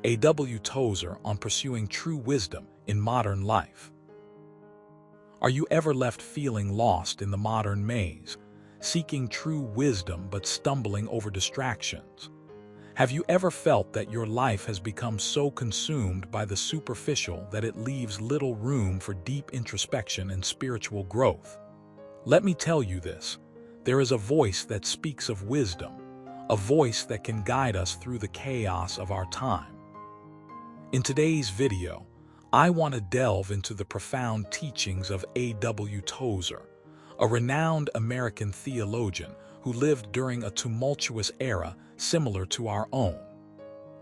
A.W. Tozer on pursuing true wisdom in modern life. Are you ever left feeling lost in the modern maze, seeking true wisdom but stumbling over distractions? Have you ever felt that your life has become so consumed by the superficial that it leaves little room for deep introspection and spiritual growth? Let me tell you this, there is a voice that speaks of wisdom, a voice that can guide us through the chaos of our time. In today's video, I want to delve into the profound teachings of A.W. Tozer, a renowned American theologian who lived during a tumultuous era similar to our own.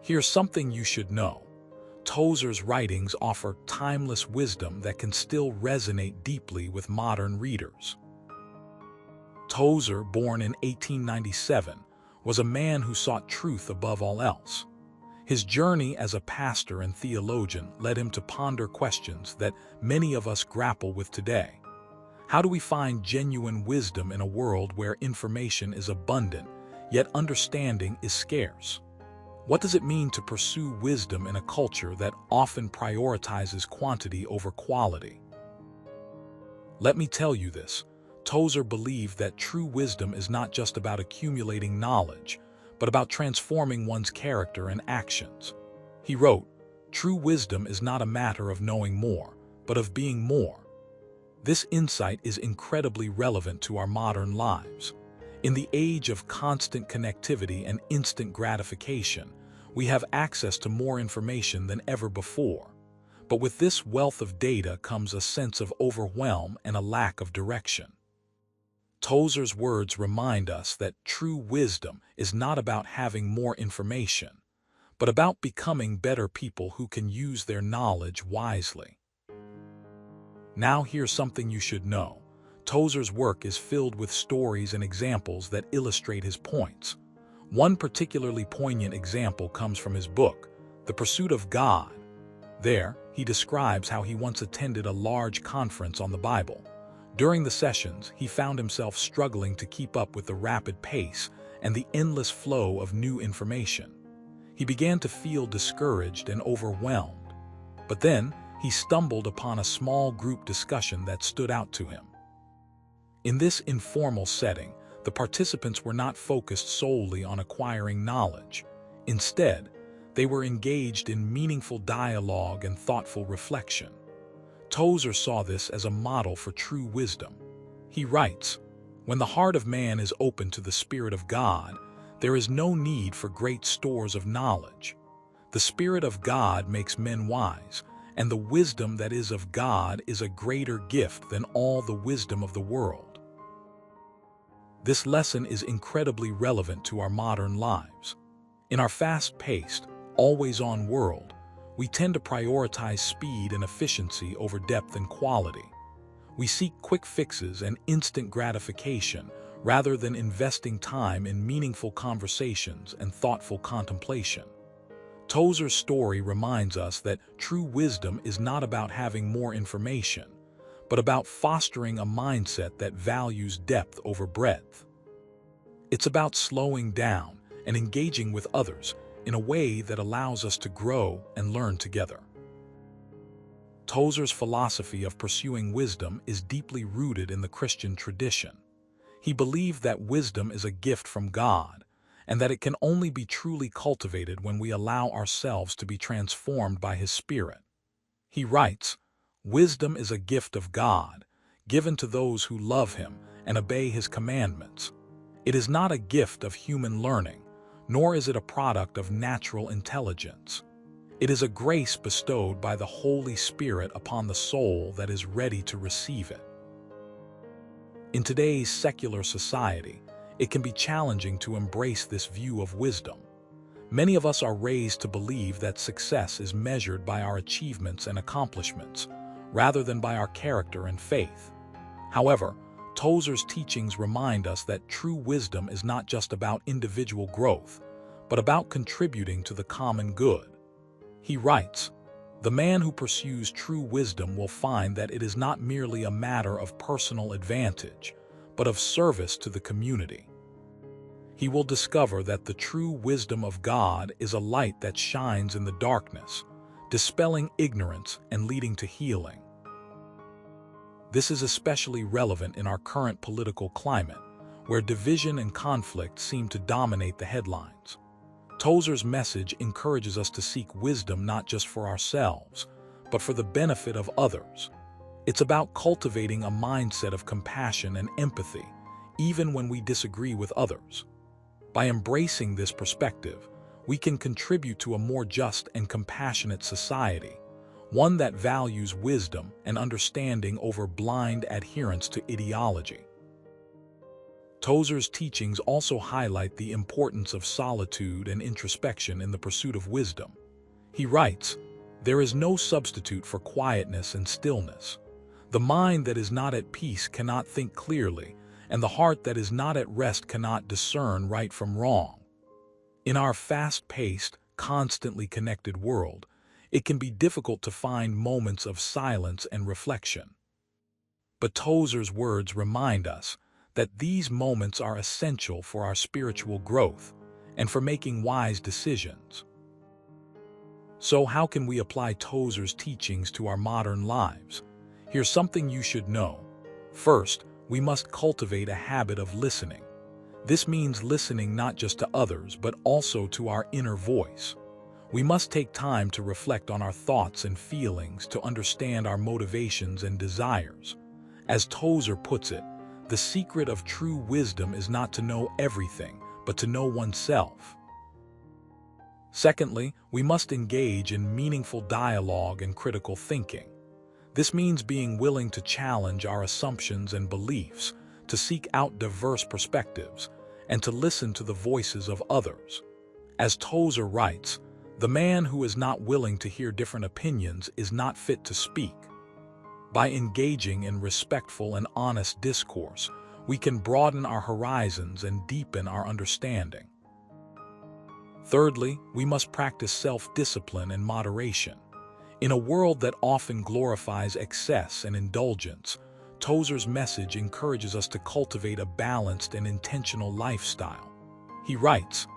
Here's something you should know. Tozer's writings offer timeless wisdom that can still resonate deeply with modern readers. Tozer, born in 1897, was a man who sought truth above all else. His journey as a pastor and theologian led him to ponder questions that many of us grapple with today. How do we find genuine wisdom in a world where information is abundant, yet understanding is scarce? What does it mean to pursue wisdom in a culture that often prioritizes quantity over quality? Let me tell you this, Tozer believed that true wisdom is not just about accumulating knowledge, but about transforming one's character and actions. He wrote, "True wisdom is not a matter of knowing more, but of being more." This insight is incredibly relevant to our modern lives. In the age of constant connectivity and instant gratification, we have access to more information than ever before. But with this wealth of data comes a sense of overwhelm and a lack of direction. Tozer's words remind us that true wisdom is not about having more information, but about becoming better people who can use their knowledge wisely. Now here's something you should know. Tozer's work is filled with stories and examples that illustrate his points. One particularly poignant example comes from his book, The Pursuit of God. There, he describes how he once attended a large conference on the Bible. During the sessions, he found himself struggling to keep up with the rapid pace and the endless flow of new information. He began to feel discouraged and overwhelmed. But then, he stumbled upon a small group discussion that stood out to him. In this informal setting, the participants were not focused solely on acquiring knowledge. Instead, they were engaged in meaningful dialogue and thoughtful reflection. Tozer saw this as a model for true wisdom. He writes, "When the heart of man is open to the Spirit of God, there is no need for great stores of knowledge. The Spirit of God makes men wise, and the wisdom that is of God is a greater gift than all the wisdom of the world." This lesson is incredibly relevant to our modern lives. In our fast-paced, always-on world, we tend to prioritize speed and efficiency over depth and quality. We seek quick fixes and instant gratification rather than investing time in meaningful conversations and thoughtful contemplation. Tozer's story reminds us that true wisdom is not about having more information, but about fostering a mindset that values depth over breadth. It's about slowing down and engaging with others in a way that allows us to grow and learn together. Tozer's philosophy of pursuing wisdom is deeply rooted in the Christian tradition. He believed that wisdom is a gift from God, and that it can only be truly cultivated when we allow ourselves to be transformed by His Spirit. He writes, "Wisdom is a gift of God, given to those who love Him and obey His commandments. It is not a gift of human learning, nor is it a product of natural intelligence. It is a grace bestowed by the Holy Spirit upon the soul that is ready to receive it." In today's secular society, it can be challenging to embrace this view of wisdom. Many of us are raised to believe that success is measured by our achievements and accomplishments, rather than by our character and faith. However, Tozer's teachings remind us that true wisdom is not just about individual growth, but about contributing to the common good. He writes, "The man who pursues true wisdom will find that it is not merely a matter of personal advantage, but of service to the community." he will discover that the true wisdom of God is a light that shines in the darkness, dispelling ignorance and leading to healing. This is especially relevant in our current political climate, where division and conflict seem to dominate the headlines. Tozer's message encourages us to seek wisdom not just for ourselves, but for the benefit of others. It's about cultivating a mindset of compassion and empathy, even when we disagree with others. By embracing this perspective, we can contribute to a more just and compassionate society, one that values wisdom and understanding over blind adherence to ideology. Tozer's teachings also highlight the importance of solitude and introspection in the pursuit of wisdom. He writes, "There is no substitute for quietness and stillness. The mind that is not at peace cannot think clearly, and the heart that is not at rest cannot discern right from wrong." In our fast-paced, constantly connected world, it can be difficult to find moments of silence and reflection. But Tozer's words remind us that these moments are essential for our spiritual growth and for making wise decisions. So how can we apply Tozer's teachings to our modern lives? Here's something you should know. First, we must cultivate a habit of listening. This means listening not just to others, but also to our inner voice. We must take time to reflect on our thoughts and feelings to understand our motivations and desires. As Tozer puts it, the secret of true wisdom is not to know everything, but to know oneself. Secondly, we must engage in meaningful dialogue and critical thinking. This means being willing to challenge our assumptions and beliefs, to seek out diverse perspectives, and to listen to the voices of others. As Tozer writes, "The man who is not willing to hear different opinions is not fit to speak." By engaging in respectful and honest discourse, we can broaden our horizons and deepen our understanding. Thirdly, we must practice self-discipline and moderation. In a world that often glorifies excess and indulgence, Tozer's message encourages us to cultivate a balanced and intentional lifestyle. He writes,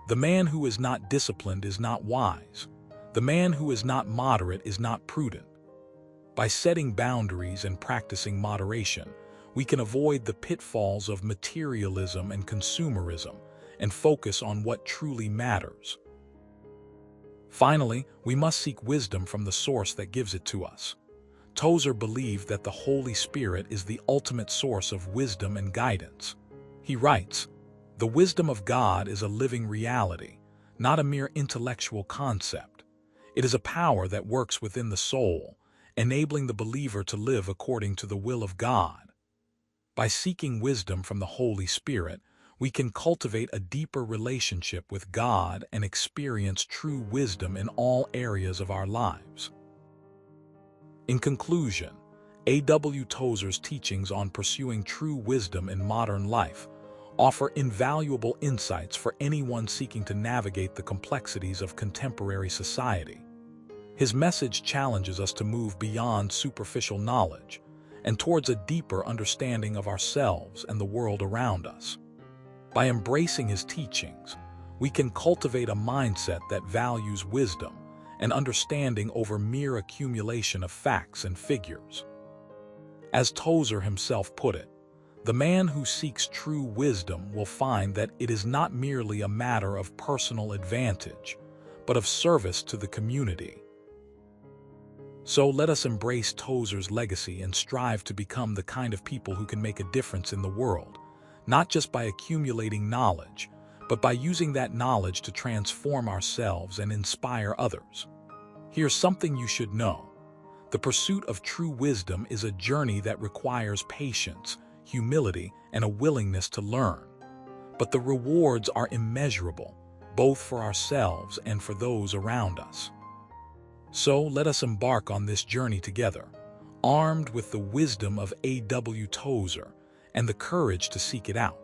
"The man who is not disciplined is not wise. The man who is not moderate is not prudent." By setting boundaries and practicing moderation, we can avoid the pitfalls of materialism and consumerism and focus on what truly matters. Finally, we must seek wisdom from the source that gives it to us. Tozer believed that the Holy Spirit is the ultimate source of wisdom and guidance. He writes, "The wisdom of God is a living reality, not a mere intellectual concept. It is a power that works within the soul, enabling the believer to live according to the will of God." By seeking wisdom from the Holy Spirit, we can cultivate a deeper relationship with God and experience true wisdom in all areas of our lives. In conclusion, A.W. Tozer's teachings on pursuing true wisdom in modern life offer invaluable insights for anyone seeking to navigate the complexities of contemporary society. His message challenges us to move beyond superficial knowledge and towards a deeper understanding of ourselves and the world around us. By embracing his teachings, we can cultivate a mindset that values wisdom and understanding over mere accumulation of facts and figures. As Tozer himself put it, "The man who seeks true wisdom will find that it is not merely a matter of personal advantage, but of service to the community." So let us embrace Tozer's legacy and strive to become the kind of people who can make a difference in the world, not just by accumulating knowledge, but by using that knowledge to transform ourselves and inspire others. Here's something you should know. The pursuit of true wisdom is a journey that requires patience, humility, and a willingness to learn. But the rewards are immeasurable, both for ourselves and for those around us. So let us embark on this journey together, armed with the wisdom of A.W. Tozer and the courage to seek it out.